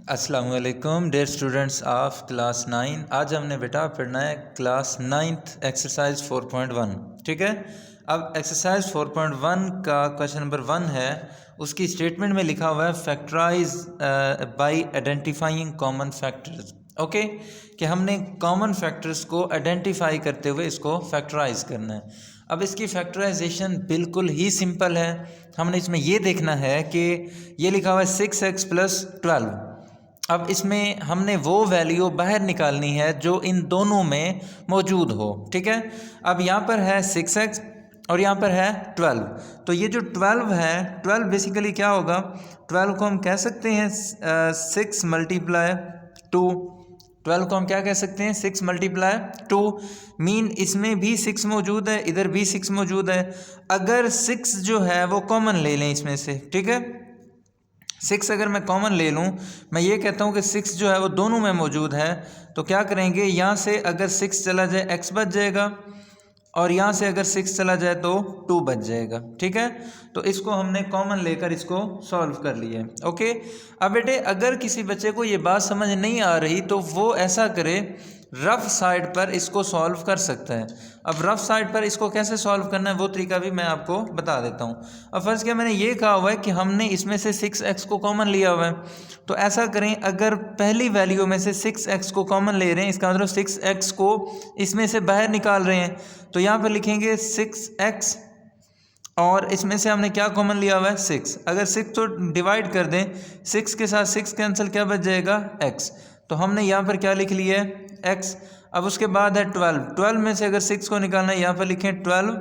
अस्सलाम वालेकुम dear students of class 9। आज हमने बेटा पढ़ना है क्लास 9th एक्सरसाइज 4.1। ठीक है, अब एक्सरसाइज 4.1 का क्वेश्चन नंबर 1 है। उसकी स्टेटमेंट में लिखा हुआ है factorise by identifying common factors. Okay, कि हमने कॉमन फैक्टर्स को आइडेंटिफाई करते हुए इसको फैक्टराइज करना है। अब इसकी फैक्टराइजेशन बिल्कुल ही सिंपल है। हमने इसमें ये देखना है कि ये लिखा हुआ है 6x + 12। अब इसमें हमने वो वैल्यू बाहर निकालनी है जो इन दोनों में मौजूद हो। ठीक है, अब यहाँ पर है 6x और यहाँ पर है 12। तो ये जो 12 है, 12 बेसिकली क्या होगा, 12 को हम कह सकते हैं 6 × 2। 12 को हम क्या कह सकते हैं, 6 × 2। मीन इसमें भी 6 मौजूद है, इधर भी 6 मौजूद है। अगर 6 जो है वो कॉमन ले लें इसमें से, ठीक है, 6 अगर मैं कॉमन ले लूँ, मैं ये कहता हूँ कि 6 जो है वो दोनों में मौजूद है, तो क्या करेंगे, यहाँ से अगर 6 चला जाए x बच जाएगा और यहाँ से अगर 6 चला जाए तो 2 बच जाएगा। ठीक है, तो इसको हमने कॉमन लेकर इसको सॉल्व कर लिया है। ओके, अब बेटे अगर किसी बच्चे को ये बात समझ नहीं आ रही तो वो ऐसा करे, रफ साइड पर इसको सॉल्व कर सकता है। अब रफ साइड पर इसको कैसे सॉल्व करना है वो तरीका भी मैं आपको बता देता हूँ। अब फर्स्ट क्या, मैंने ये कहा हुआ है कि हमने इसमें से 6x को कॉमन लिया हुआ है, तो ऐसा करें, अगर पहली वैल्यू में से 6x को कॉमन ले रहे हैं, इसका मतलब 6x को इसमें से बाहर निकाल रहे हैं, तो यहाँ पर लिखेंगे 6x और इसमें से हमने क्या कॉमन लिया हुआ है, 6। अगर 6 तो डिवाइड कर दें, 6 के साथ 6 कैंसिल, क्या बच जाएगा, x। तो हमने यहाँ पर क्या लिख लिया है, x। अब उसके बाद है 12। 12 में से अगर 6 को निकालना है, यहाँ पर लिखें 12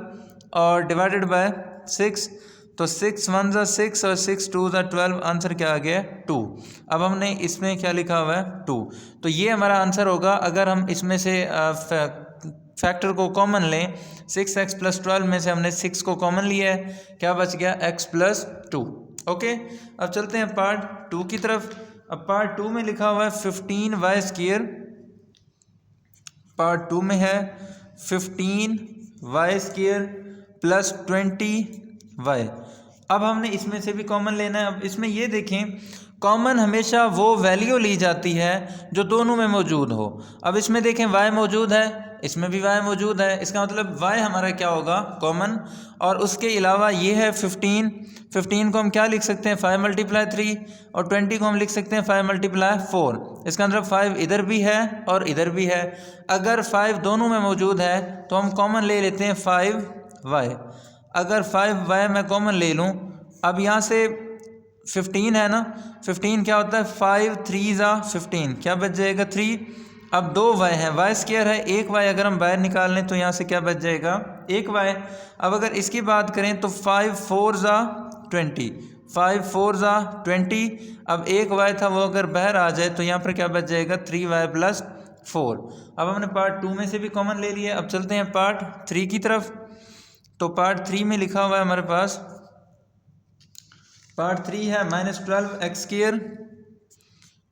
और डिवाइडेड बाय 6। तो 6 × 1 = 6 और 6 × 2 = 12। आंसर क्या आ गया, 2। अब हमने इसमें क्या लिखा हुआ है, 2। तो ये हमारा आंसर होगा। अगर हम इसमें से फैक्टर को कॉमन लें, 6x + 12 में से हमने 6 को कॉमन लिया है, क्या बच गया, x + 2। ओके, अब चलते हैं पार्ट 2 की तरफ। अब पार्ट 2 में लिखा हुआ है 15y²। पार्ट 2 में है 15y² + 20y। अब हमने इसमें से भी कॉमन लेना है। अब इसमें ये देखें, कॉमन हमेशा वो वैल्यू ली जाती है जो दोनों में मौजूद हो। अब इसमें देखें y मौजूद है, इसमें भी y मौजूद है, इसका मतलब y हमारा क्या होगा, कॉमन। और उसके अलावा ये है 15। 15 को हम क्या लिख सकते हैं, 5 × 3, और 20 को हम लिख सकते हैं 5 × 4। इसका मतलब 5 इधर भी है और इधर भी है। अगर 5 दोनों में मौजूद है तो हम कॉमन ले लेते हैं 5y। अगर 5y मैं कॉमन ले लूँ, अब यहाँ से 15 है ना, 15 क्या होता है, 5 × 3 = 15, क्या बच जाएगा, 3। अब 2y है, y² है, 1y अगर हम बाहर निकाल लें तो यहाँ से क्या बच जाएगा, 1y। अब अगर इसकी बात करें तो 5 × 4 = 20, 5 × 4 = 20। अब 1y था वो अगर बाहर आ जाए तो यहाँ पर क्या बच जाएगा, 3y + 4। अब हमने पार्ट 2 में से भी कॉमन ले लिया। अब चलते हैं पार्ट 3 की तरफ। तो पार्ट 3 में लिखा हुआ है हमारे पास, पार्ट 3 है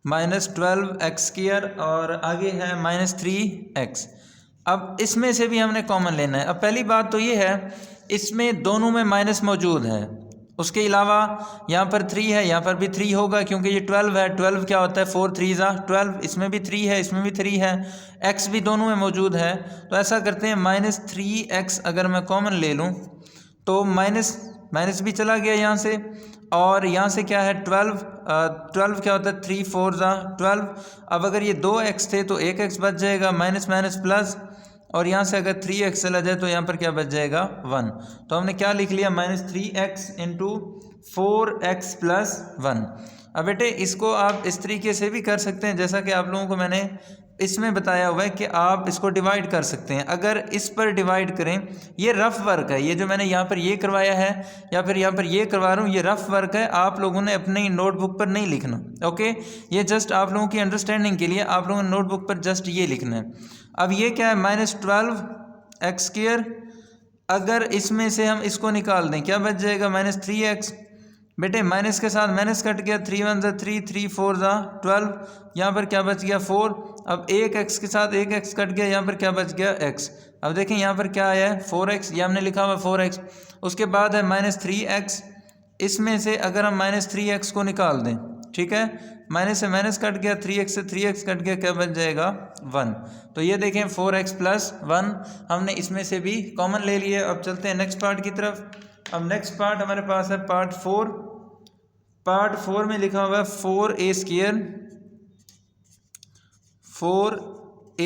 -12x² और आगे है -3x। अब इसमें से भी हमने कॉमन लेना है। अब पहली बात तो ये है, इसमें दोनों में माइनस मौजूद है, उसके अलावा यहाँ पर 3 है, यहाँ पर भी 3 होगा क्योंकि ये 12 है। 12 क्या होता है, 4 × 3 = 12। इसमें भी 3 है, इसमें भी 3 है, x भी दोनों में मौजूद है। तो ऐसा करते हैं, -3x अगर मैं कॉमन ले लूँ तो माइनस भी चला गया यहाँ से, और यहाँ से क्या है, 12 क्या होता है, 3 × 4 = 12। अब अगर ये 2x थे तो 1x बच जाएगा, माइनस माइनस प्लस, और यहाँ से अगर 3x चला जाए तो यहाँ पर क्या बच जाएगा, 1। तो हमने क्या लिख लिया, -3x × 4x + 1। अब बेटे इसको आप इस तरीके से भी कर सकते हैं, जैसा कि आप लोगों को मैंने इसमें बताया हुआ है कि आप इसको डिवाइड कर सकते हैं। अगर इस पर डिवाइड करें, ये रफ़ वर्क है, ये जो मैंने यहाँ पर ये करवाया है या फिर यहाँ पर ये करवा रहा हूँ, ये रफ़ वर्क है, आप लोगों ने अपनी नोटबुक पर नहीं लिखना। ओके, ये जस्ट आप लोगों की अंडरस्टैंडिंग के लिए आप लोगों ने नोटबुक पर जस्ट ये लिखना है। अब ये क्या है, -12x²। अगर इसमें से हम इसको निकाल दें, क्या बच जाएगा, -3x। बेटे माइनस के साथ माइनस कट गया, 3 × 1 = 3, 3 × 4 = 12। यहाँ पर क्या बच गया, 4। अब 1x के साथ 1x कट गया, यहाँ पर क्या बच गया, x। अब देखें यहाँ पर क्या आया है, 4x, ये हमने लिखा हुआ 4x। उसके बाद है -3x। इसमें से अगर हम -3x को निकाल दें ठीक है, माइनस से माइनस कट गया, 3x से 3x कट गया, क्या बच जाएगा 1। तो ये देखें 4x प्लस 1 हमने इसमें से भी कॉमन ले लिए। अब चलते हैं नेक्स्ट पार्ट की तरफ। अब नेक्स्ट पार्ट हमारे पास है पार्ट 4। पार्ट 4 में लिखा हुआ है 4a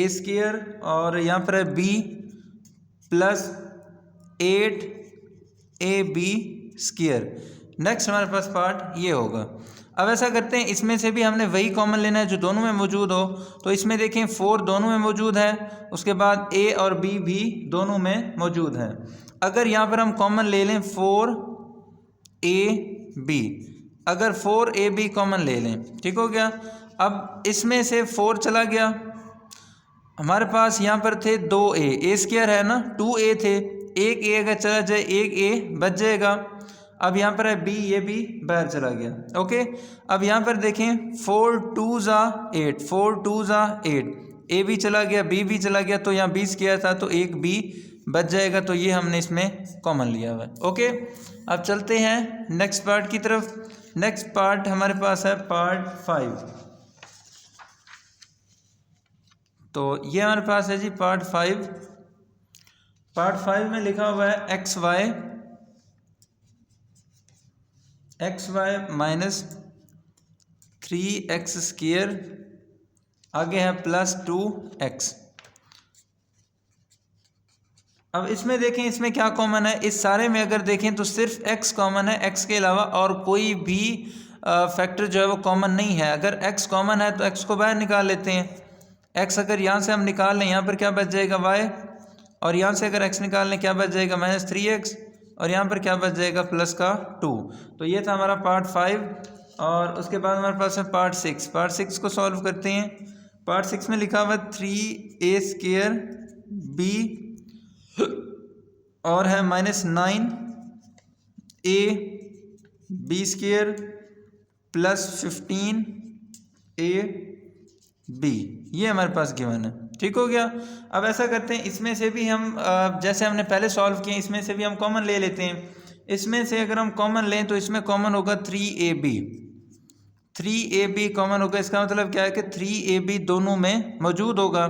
स्क्वायर और यहाँ पर है b plus 8ab square. Next हमारे पास पार्ट ये होगा। अब ऐसा करते हैं, इसमें से भी हमने वही कॉमन लेना है जो दोनों में मौजूद हो। तो इसमें देखें 4 दोनों में मौजूद है, उसके बाद a और b भी दोनों में मौजूद है। अगर यहाँ पर हम कॉमन ले लें 4ab, अगर 4ab कॉमन ले लें, ठीक हो गया। अब इसमें से 4 चला गया, हमारे पास यहाँ पर थे 2a, a स्क्वायर है ना, 2a थे, एक a अगर चला जाए एक a बच जाएगा। अब यहाँ पर है b, ये भी बाहर चला गया। ओके, अब यहाँ पर देखें 4 2 ज़ा 8, 4 2 ज़ा 8, a भी चला गया, b भी चला गया, तो यहाँ b स्क्वायर था तो एक b बच जाएगा। तो ये हमने इसमें कॉमन लिया हुआ है। ओके, अब चलते हैं नेक्स्ट पार्ट की तरफ। नेक्स्ट पार्ट हमारे पास है पार्ट 5। तो ये हमारे पास है जी पार्ट 5। पार्ट 5 में लिखा हुआ है x Y minus 3x square, आगे है प्लस 2x। अब इसमें देखें, इसमें क्या कॉमन है, इस सारे में अगर देखें तो सिर्फ x कॉमन है, x के अलावा और कोई भी फैक्टर जो है वो कॉमन नहीं है। अगर x कॉमन है तो x को बाहर निकाल लेते हैं। x अगर यहाँ से हम निकाल लें, यहाँ पर क्या बच जाएगा y, और यहाँ से अगर x निकाल लें क्या बच जाएगा माइनस 3x, और यहाँ पर क्या बच जाएगा प्लस का 2। तो ये था हमारा पार्ट 5। और उसके बाद हमारे पास है पार्ट 6। पार्ट 6 को सॉल्व करते हैं। पार्ट 6 में लिखा हुआ 3a स्क्वायर b और है minus 9a b square plus 15a b, ये हमारे पास गिवन है। ठीक हो गया। अब ऐसा करते हैं, इसमें से भी हम जैसे हमने पहले सॉल्व किए, इसमें से भी हम कॉमन ले लेते हैं। इसमें से अगर हम कॉमन लें तो इसमें कॉमन होगा 3ab, 3ab कॉमन होगा। इसका मतलब क्या है कि 3ab दोनों में मौजूद होगा।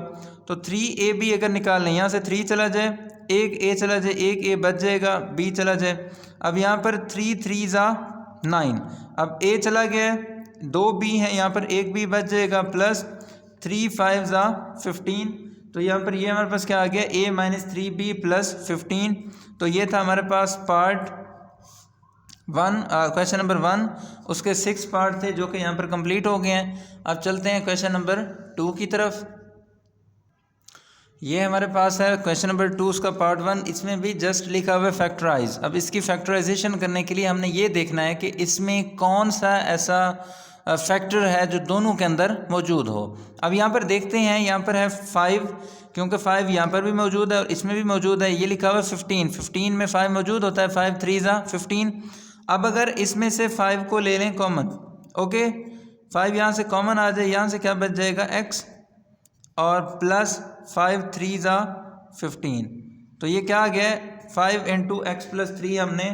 तो 3ab अगर निकाल लें, यहाँ से 3 चला जाए, एक a चला जाए, एक a बच जाएगा, b चला जाए। अब यहाँ पर 3 3 ज़ा 9, अब a चला गया, 2 b हैं, यहाँ पर एक b बच जाएगा, प्लस 3 5 ज़ा 15। तो यहाँ पर ये हमारे पास क्या आ गया, a माइनस 3b प्लस 15। तो ये था हमारे पास पार्ट 1, क्वेश्चन नंबर 1। उसके 6 पार्ट थे जो कि यहाँ पर कंप्लीट हो गए हैं। अब चलते हैं क्वेश्चन नंबर 2 की तरफ। ये हमारे पास है क्वेश्चन नंबर 2, उसका पार्ट 1। इसमें भी जस्ट लिखा हुआ है फैक्टराइज। अब इसकी फैक्टराइजेशन करने के लिए हमने ये देखना है कि इसमें कौन सा ऐसा फैक्टर है जो दोनों के अंदर मौजूद हो। अब यहाँ पर देखते हैं, यहाँ पर है 5, क्योंकि 5 यहाँ पर भी मौजूद है और इसमें भी मौजूद है। ये लिखा हुआ है 15, 15 में 5 मौजूद होता है, 5 3 ज़ा 15। अब अगर इसमें से 5 को ले लें कॉमन, ओके, 5 यहाँ से कॉमन आ जाए, यहाँ से क्या बच जाएगा x, और प्लस 5 3 ज़ा 15। तो ये क्या आ गया, 5 इंटू एक्स प्लस 3 हमने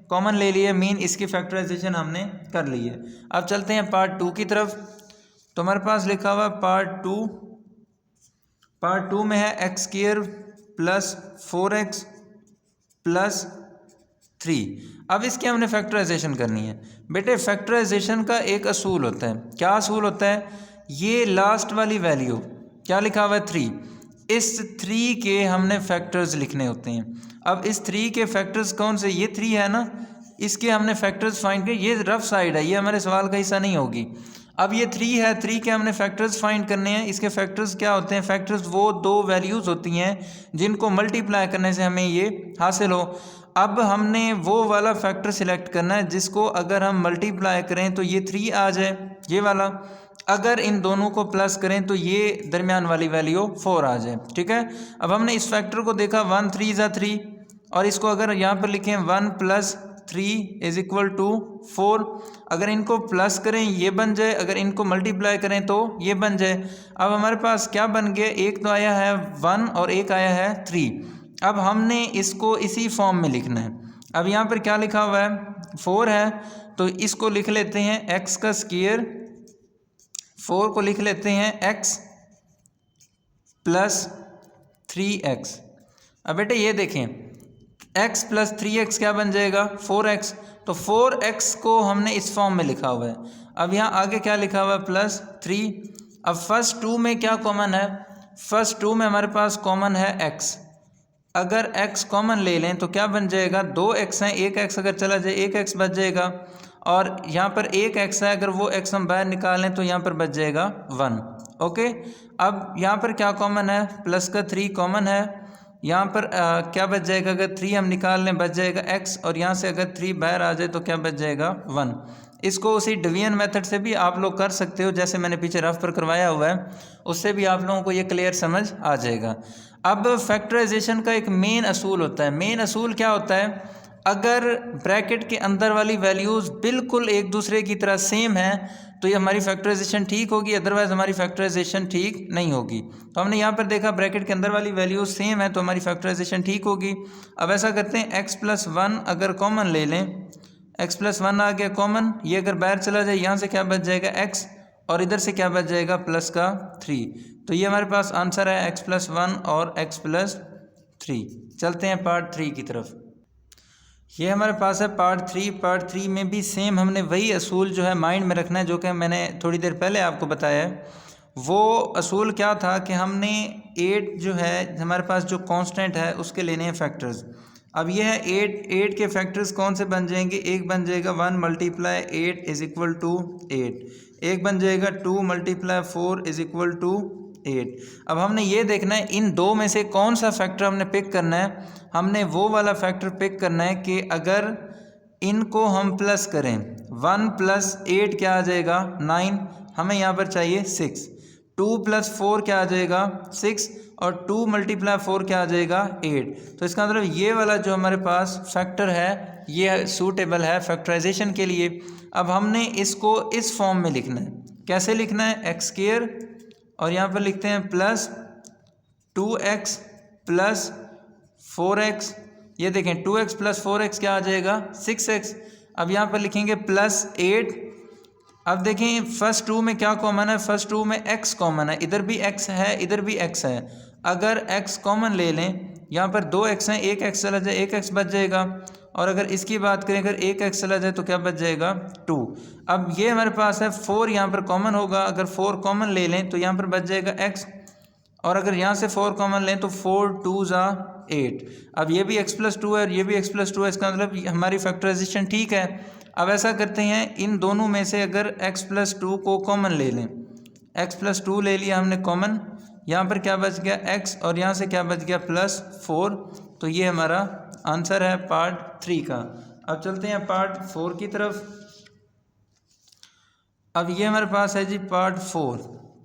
कॉमन ले लिए, मीन इसकी फैक्टराइजेशन हमने कर ली है। अब चलते हैं पार्ट 2 की तरफ। तो हमारे पास लिखा हुआ पार्ट 2। पार्ट 2 में है x square plus 4x plus 3। अब इसकी हमने फैक्टराइजेशन करनी है। बेटे फैक्टराइजेशन का एक असूल होता है। क्या असूल होता है, ये लास्ट वाली वैल्यू क्या लिखा हुआ है 3, इस 3 के हमने फैक्टर्स लिखने होते हैं। अब इस 3 के फैक्टर्स कौन से, ये 3 है ना, इसके हमने फैक्टर्स फाइंड किए। ये रफ साइड है, ये हमारे सवाल का हिस्सा नहीं होगी। अब ये 3 है, 3 के हमने फैक्टर्स फाइंड करने हैं। इसके फैक्टर्स क्या होते हैं, फैक्टर्स वो 2 वैल्यूज़ होती हैं जिनको मल्टीप्लाई करने से हमें ये हासिल हो। अब हमने वो वाला फैक्टर सिलेक्ट करना है जिसको अगर हम मल्टीप्लाई करें तो ये 3 आ जाए, ये वाला। अगर इन दोनों को प्लस करें तो ये दरमियान वाली वैल्यू 4 आ जाए। ठीक है। अब हमने इस फैक्टर को देखा 1 3 ज़ा 3, और इसको अगर यहाँ पर लिखें 1 प्लस 3 इज इक्वल टू 4। अगर इनको प्लस करें ये बन जाए, अगर इनको मल्टीप्लाई करें तो ये बन जाए। अब हमारे पास क्या बन गया, एक तो आया है 1 और एक आया है 3। अब हमने इसको इसी फॉर्म में लिखना है। अब यहाँ पर क्या लिखा हुआ है, 4 है, तो इसको लिख लेते हैं x का स्क्वायर, 4 को लिख लेते हैं x प्लस 3x। अब बेटे ये देखें x प्लस 3x क्या बन जाएगा 4x, तो 4x को हमने इस फॉर्म में लिखा हुआ है। अब यहाँ आगे क्या लिखा हुआ है प्लस 3। अब फर्स्ट 2 में क्या कॉमन है, फर्स्ट 2 में हमारे पास कॉमन है x, अगर x कॉमन ले लें तो क्या बन जाएगा 2x है, 1x अगर चला जाए 1x बच जाएगा, और यहाँ पर 1x है, अगर वो x हम बाहर निकालें तो यहाँ पर बच जाएगा 1। ओके, अब यहाँ पर क्या कॉमन है, प्लस का 3 कॉमन है, यहाँ पर क्या बच जाएगा, अगर 3 हम निकाल लें बच जाएगा x, और यहाँ से अगर 3 बाहर आ जाए तो क्या बच जाएगा 1। इसको उसी डिवीजन मेथड से भी आप लोग कर सकते हो, जैसे मैंने पीछे रफ पर करवाया हुआ है, उससे भी आप लोगों को ये क्लियर समझ आ जाएगा। अब फैक्टराइजेशन का एक मेन असूल होता है। मेन असूल क्या होता है, अगर ब्रैकेट के अंदर वाली वैल्यूज़ बिल्कुल एक दूसरे की तरह सेम है तो ये हमारी फैक्टराइजेशन ठीक होगी, अदरवाइज़ हमारी फैक्टराइजेशन ठीक नहीं होगी। तो हमने यहाँ पर देखा ब्रैकेट के अंदर वाली वैल्यूज़ सेम है तो हमारी फैक्टराइजेशन ठीक होगी। अब ऐसा करते हैं x प्लस 1 अगर कॉमन ले लें, x प्लस 1 आ गया कॉमन, ये अगर बाहर चला जाए यहाँ से क्या बच जाएगा x, और इधर से क्या बच जाएगा प्लस का 3। तो ये हमारे पास आंसर है x प्लस 1 और x प्लस 3। चलते हैं पार्ट 3 की तरफ। ये हमारे पास है पार्ट 3। पार्ट 3 में भी सेम हमने वही असूल जो है माइंड में रखना है जो कि मैंने थोड़ी देर पहले आपको बताया है। वो असूल क्या था कि हमने 8 जो है हमारे पास जो कांस्टेंट है उसके लेने हैं फैक्टर्स। अब ये है 8 के फैक्टर्स कौन से बन जाएंगे, एक बन जाएगा 1 मल्टीप्लाई 8 इज इक्वल टू 8, एक बन जाएगा 2 मल्टीप्लाई 4 इज इक्वल टू 8। अब हमने ये देखना है इन दो में से कौन सा फैक्टर हमने पिक करना है। हमने वो वाला फैक्टर पिक करना है कि अगर इनको हम प्लस करें 1 प्लस 8 क्या आ जाएगा 9, हमें यहाँ पर चाहिए 6, 2 प्लस 4 क्या आ जाएगा 6, और 2 मल्टीप्लाई 4 क्या आ जाएगा 8। तो इसका मतलब ये वाला जो हमारे पास फैक्टर है ये सूटेबल है फैक्टराइजेशन के लिए। अब हमने इसको इस फॉर्म में लिखना है। कैसे लिखना है, एक्स स्क्वायर और यहाँ पर लिखते हैं प्लस 2x प्लस 4x। ये देखें 2x प्लस 4x क्या आ जाएगा 6x। अब यहाँ पर लिखेंगे प्लस 8। अब देखें फर्स्ट 2 में क्या कॉमन है, फर्स्ट 2 में x कॉमन है, इधर भी x है इधर भी x है। अगर x कॉमन ले लें, यहाँ पर 2x है, 1x चला जाए 1x बच जाएगा, और अगर इसकी बात करें अगर 1x चला जाए तो क्या बच जाएगा 2। अब ये हमारे पास है 4 यहाँ पर कॉमन होगा, अगर 4 कॉमन ले लें तो यहाँ पर बच जाएगा x, और अगर यहाँ से 4 कॉमन लें तो 4 2 ज़ा 8। अब ये भी x प्लस 2 है और ये भी x प्लस 2 है, इसका मतलब हमारी फैक्टराइजेशन ठीक है। अब ऐसा करते हैं इन दोनों में से अगर x प्लस 2 को कॉमन ले लें, x प्लस 2 ले लिया हमने कॉमन, यहाँ पर क्या बच गया x और यहाँ से क्या बच गया प्लस 4। तो ये हमारा आंसर है पार्ट 3 का। अब चलते हैं पार्ट 4 की तरफ। अब ये हमारे पास है जी पार्ट 4।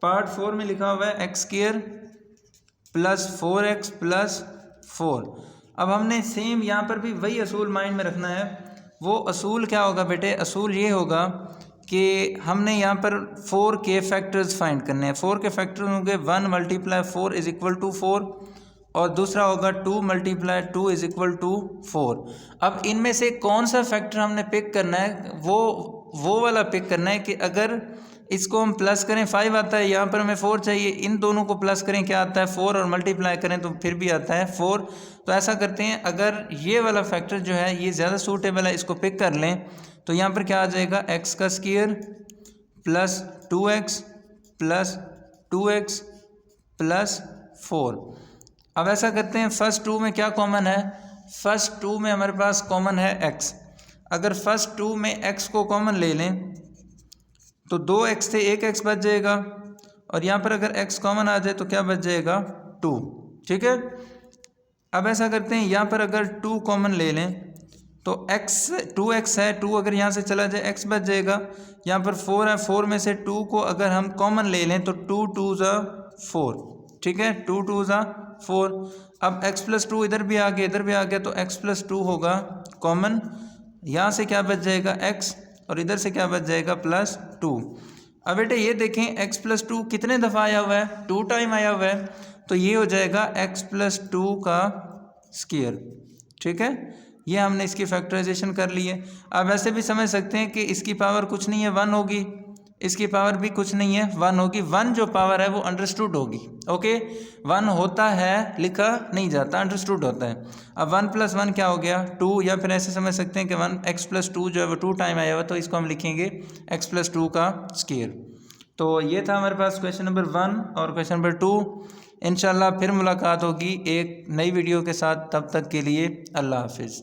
पार्ट 4 में लिखा हुआ है x square plus 4x plus 4। अब हमने सेम यहाँ पर भी वही असूल माइंड में रखना है। वो असूल क्या होगा बेटे, असूल ये होगा कि हमने यहाँ पर 4 के फैक्टर्स फाइंड करने हैं। 4 के फैक्टर्स होंगे 1 मल्टीप्लाई 4 इज इक्वल टू 4, और दूसरा होगा 2 मल्टीप्लाई 2 इज इक्वल टू 4। अब इनमें से कौन सा फैक्टर हमने पिक करना है, वो वाला पिक करना है कि अगर इसको हम प्लस करें 5 आता है, यहाँ पर हमें 4 चाहिए, इन दोनों को प्लस करें क्या आता है 4, और मल्टीप्लाई करें तो फिर भी आता है 4। तो ऐसा करते हैं अगर ये वाला फैक्टर जो है ये ज़्यादा सूटेबल है, इसको पिक कर लें, तो यहाँ पर क्या आ जाएगा एक्स का square plus 2x plus 2x plus 4। अब ऐसा करते हैं फर्स्ट 2 में क्या कॉमन है, फर्स्ट 2 में हमारे पास कॉमन है x। अगर फर्स्ट 2 में x को कॉमन ले लें तो 2x से 1x बच जाएगा, और यहाँ पर अगर x कॉमन आ जाए तो क्या बच जाएगा 2। ठीक है, अब ऐसा करते हैं यहाँ पर अगर 2 कॉमन ले लें तो x 2x है, 2 अगर यहाँ से चला जाए x बच जाएगा। यहाँ पर 4 है, 4 में से 2 को अगर हम कॉमन ले लें तो 2 2 ज़ा 4। ठीक है, 2 2 ज़ा 4। अब x प्लस 2 इधर भी आ गया इधर भी आ गया, तो x प्लस 2 होगा कॉमन, यहाँ से क्या बच जाएगा x, और इधर से क्या बच जाएगा प्लस 2। अब बेटे ये देखें x प्लस 2 कितने दफ़ा आया हुआ है, 2 टाइम आया हुआ है, तो ये हो जाएगा x प्लस 2 का स्क्वायर। ठीक है, ये हमने इसकी फैक्टराइजेशन कर ली है। अब ऐसे भी समझ सकते हैं कि इसकी पावर कुछ नहीं है 1 होगी, इसकी पावर भी कुछ नहीं है 1 होगी। 1 जो पावर है वो अंडरस्टूड होगी। ओके, 1 होता है लिखा नहीं जाता, अंडरस्टूड होता है। अब 1 + 1 क्या हो गया 2, या फिर ऐसे समझ सकते हैं कि 1x + 2 जो है वो 2 टाइम आया हुआ, तो इसको हम लिखेंगे x + 2 का स्क्वायर। तो ये था हमारे पास क्वेश्चन नंबर 1 और क्वेश्चन नंबर 2। इंशाल्लाह फिर मुलाकात होगी एक नई वीडियो के साथ, तब तक के लिए अल्लाह हाफिज़।